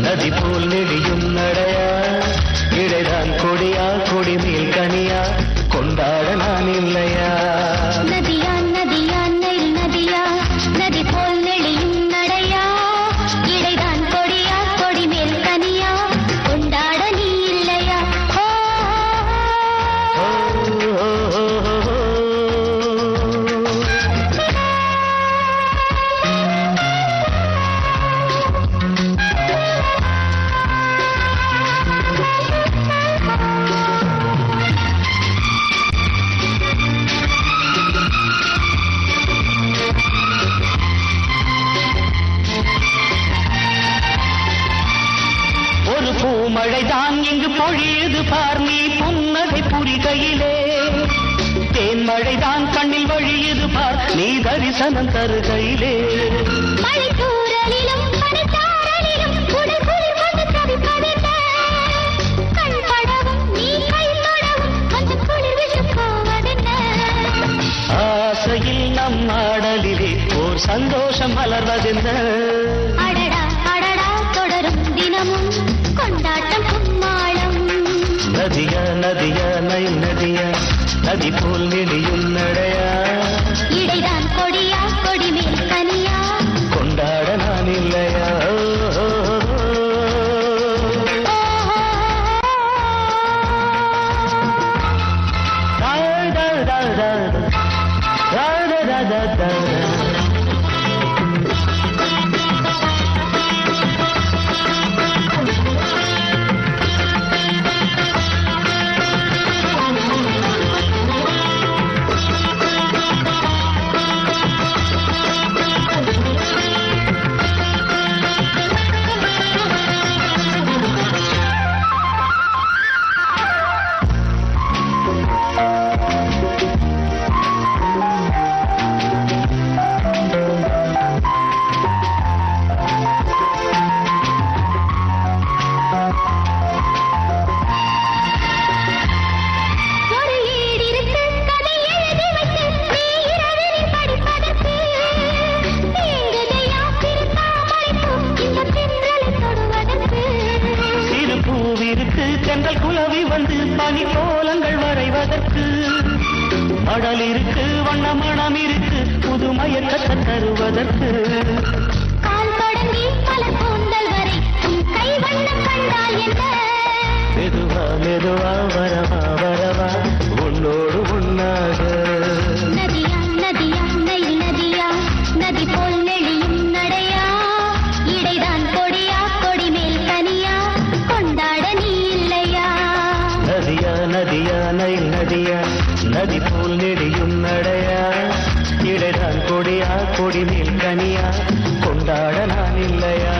நதி போல் நெடியும் நடையா இடைதான் கொடியா கொடி மேல் கனியா கொண்டாட நான் இல்லையா நதியா நதியா நெல் நதியா நதி போல் நெளியும் நடையா இடைதான் கொடியா கொடி மேல் கனியா கொண்டாட நீ இல்லையா ஒரு பூமழைதான் இங்கு பொழியது பார் நீ புன்னகை புரிகையிலே தேன்மழைதான் கண்ணில் வழியது பார் நீ தரிசனம் தருகையிலே மழைத்தூறலிலும் பனிச்சாரலிலும் உடல் குளிர் கொண்டு தவிப்பதென்ன கண் படவும் நீ கை தொடவும் கொஞ்சம் குளிர் விட்டு போவதென்ன ஆசையில் நம் ஆடலிலே ஓர் சந்தோஷம் மலர்வதென்ன அடடா அடடா தொடரும் தினமும் கொண்டாட்டம் கும்மாளம் நதியா நதியா நை நதியா நதி போல் நெடியும் நடையா இடைதான் கொடியா கொடி மேல் கனியா கொண்டாட நான் இல்லையா ஒரு ஏடு இருக்கு கதை எழுதி வைத்து நீ இரவில் படிப்பதற்கு ஏங்குதையா திருத்தாமரைப்பூ இந்த தென்றலை தொடுவதற்கு சிறு பூவிருக்கு தென்றல் குலவி வந்து பனி கோலங்கள் வரைவதற்கு அடல் இருக்கு வண்ண மனம் இருக்கு புது மயக்கத்தை தருவதற்கு கால் தொடங்கி பல கூந்தல் வரை உன் கை வண்ணம் கண்டால் என்ன மெதுவா மெதுவா வரவா வரவா உன்னோடு உன்னாக நதியா நதியா நெல் நதியா நதி போல் நெளியும் நடையா இடைதான் கொடியா கொடி மேல் கனியா கொண்டாட நீ இல்லையா நதியா நதியா நை நதியா நதி போல் நெடியும் நடையா இடைதான் கொடியா கொடி மேல் கனியா கொண்டாட நான் இல்லையா